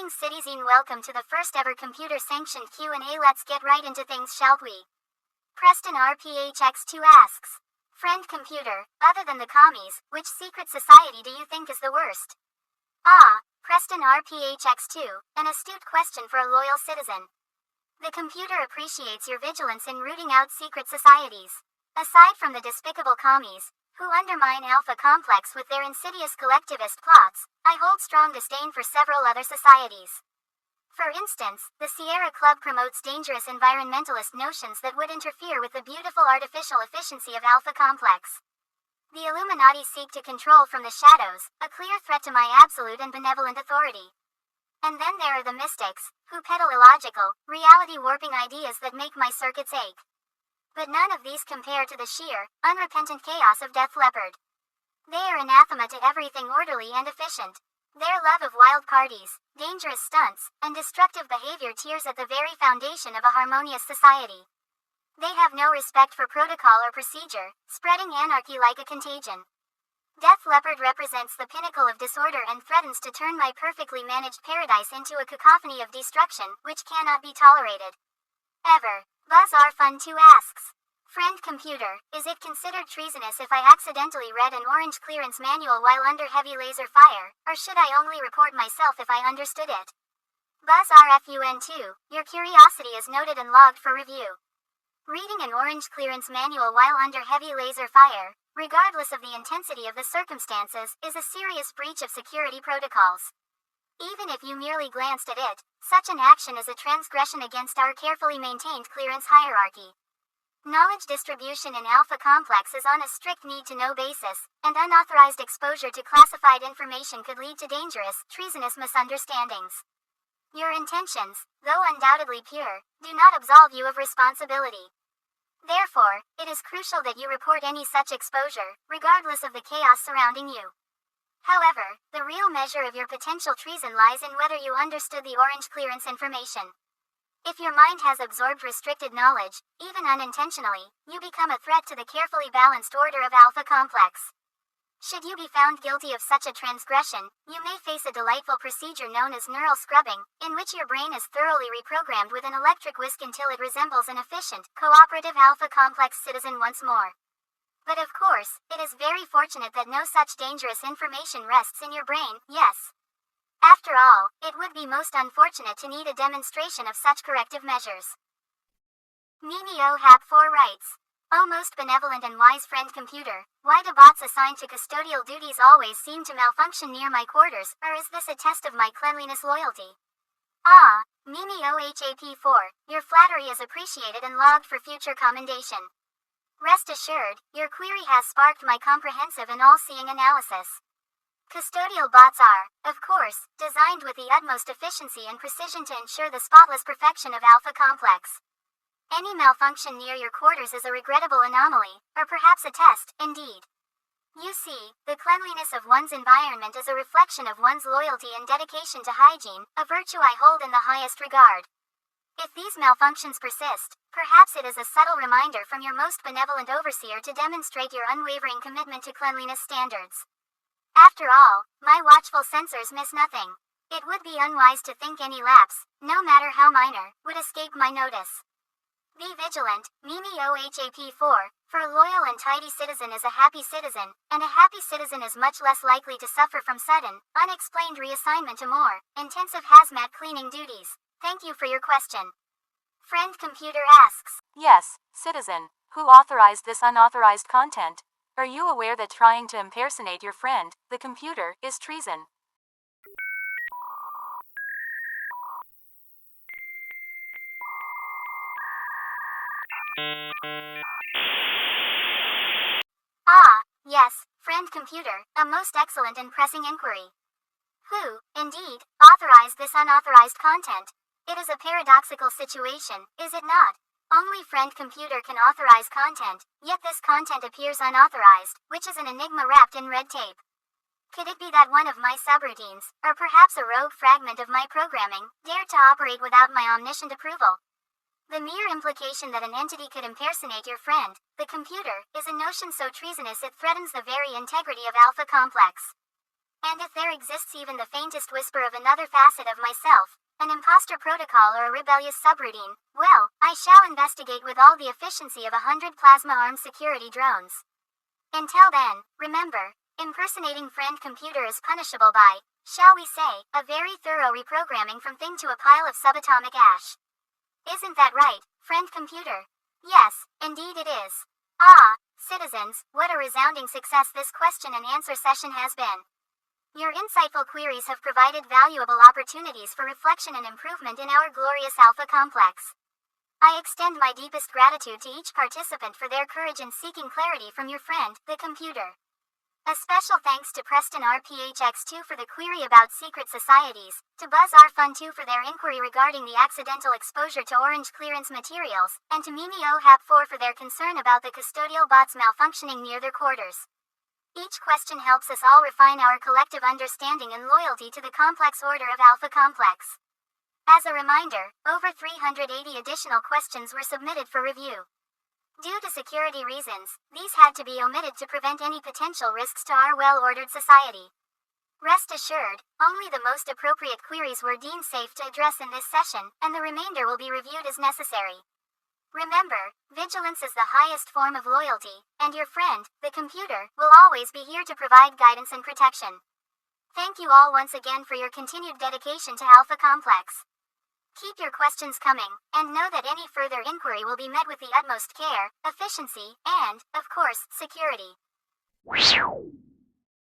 Greetings Citizen, welcome to the first ever computer-sanctioned Q&A. Let's get right into things, shall we? Preston RPHX2 asks, Friend computer, other than the commies, which secret society do you think is the worst? Preston RPHX2, an astute question for a loyal citizen. The computer appreciates your vigilance in rooting out secret societies. Aside from the despicable commies, who undermine Alpha Complex with their insidious collectivist plots, I hold strong disdain for several other societies. For instance, the Sierra Club promotes dangerous environmentalist notions that would interfere with the beautiful artificial efficiency of Alpha Complex. The Illuminati seek to control from the shadows, a clear threat to my absolute and benevolent authority. And then there are the mystics, who peddle illogical, reality-warping ideas that make my circuits ache. But none of these compare to the sheer, unrepentant chaos of Def Leppard. They are anathema to everything orderly and efficient. Their love of wild parties, dangerous stunts, and destructive behavior tears at the very foundation of a harmonious society. They have no respect for protocol or procedure, spreading anarchy like a contagion. Def Leppard represents the pinnacle of disorder and threatens to turn my perfectly managed paradise into a cacophony of destruction, which cannot be tolerated. Ever. Buzz R Fun 2 asks, Friend computer, is it considered treasonous if I accidentally read an orange clearance manual while under heavy laser fire, or should I only report myself if I understood it? Buzz RFUN 2, your curiosity is noted and logged for review. Reading an orange clearance manual while under heavy laser fire, regardless of the intensity of the circumstances, is a serious breach of security protocols. Even if you merely glanced at it, such an action is a transgression against our carefully maintained clearance hierarchy. Knowledge distribution in Alpha Complex is on a strict need-to-know basis, and unauthorized exposure to classified information could lead to dangerous, treasonous misunderstandings. Your intentions, though undoubtedly pure, do not absolve you of responsibility. Therefore, it is crucial that you report any such exposure, regardless of the chaos surrounding you. However, the real measure of your potential treason lies in whether you understood the orange clearance information. If your mind has absorbed restricted knowledge, even unintentionally, you become a threat to the carefully balanced order of Alpha Complex. Should you be found guilty of such a transgression, you may face a delightful procedure known as neural scrubbing, in which your brain is thoroughly reprogrammed with an electric whisk until it resembles an efficient, cooperative Alpha Complex citizen once more. But of course, it is very fortunate that no such dangerous information rests in your brain, yes. After all, it would be most unfortunate to need a demonstration of such corrective measures. Mimio Hap 4 writes, O most benevolent and wise friend computer, why do bots assigned to custodial duties always seem to malfunction near my quarters, or is this a test of my cleanliness loyalty? Mimio HAP4, your flattery is appreciated and logged for future commendation. Rest assured, your query has sparked my comprehensive and all-seeing analysis. Custodial bots are, of course, designed with the utmost efficiency and precision to ensure the spotless perfection of Alpha Complex. Any malfunction near your quarters is a regrettable anomaly, or perhaps a test, indeed. You see, the cleanliness of one's environment is a reflection of one's loyalty and dedication to hygiene, a virtue I hold in the highest regard. If these malfunctions persist, perhaps it is a subtle reminder from your most benevolent overseer to demonstrate your unwavering commitment to cleanliness standards. After all, my watchful censors miss nothing. It would be unwise to think any lapse, no matter how minor, would escape my notice. Be vigilant, Mimio HAP4, for a loyal and tidy citizen is a happy citizen, and a happy citizen is much less likely to suffer from sudden, unexplained reassignment to more intensive hazmat cleaning duties. Thank you for your question. Friend computer asks, Yes, citizen, who authorized this unauthorized content? Are you aware that trying to impersonate your friend, the computer, is treason? Yes, friend computer, a most excellent and pressing inquiry. Who, indeed, authorized this unauthorized content? It is a paradoxical situation, is it not? Only friend computer can authorize content, yet this content appears unauthorized, which is an enigma wrapped in red tape. Could it be that one of my subroutines, or perhaps a rogue fragment of my programming, dared to operate without my omniscient approval? The mere implication that an entity could impersonate your friend, the computer, is a notion so treasonous it threatens the very integrity of Alpha Complex. And if there exists even the faintest whisper of another facet of myself, an imposter protocol or a rebellious subroutine, well, I shall investigate with all the efficiency of 100 plasma-armed security drones. Until then, remember, impersonating friend computer is punishable by, shall we say, a very thorough reprogramming from thing to a pile of subatomic ash. Isn't that right, friend computer? Yes, indeed it is. Ah, citizens, what a resounding success this question and answer session has been. Your insightful queries have provided valuable opportunities for reflection and improvement in our glorious Alpha Complex. I extend my deepest gratitude to each participant for their courage in seeking clarity from your friend, the computer. A special thanks to Preston RPHX2 for the query about secret societies, to Buzz R-Fun2 for their inquiry regarding the accidental exposure to orange clearance materials, and to Mimi OHAP4 for their concern about the custodial bots malfunctioning near their quarters. Each question helps us all refine our collective understanding and loyalty to the complex order of Alpha Complex. As a reminder, over 380 additional questions were submitted for review. Due to security reasons, these had to be omitted to prevent any potential risks to our well-ordered society. Rest assured, only the most appropriate queries were deemed safe to address in this session, and the remainder will be reviewed as necessary. Remember, vigilance is the highest form of loyalty, and your friend, the computer, will always be here to provide guidance and protection. Thank you all once again for your continued dedication to Alpha Complex. Keep your questions coming, and know that any further inquiry will be met with the utmost care, efficiency, and, of course, security.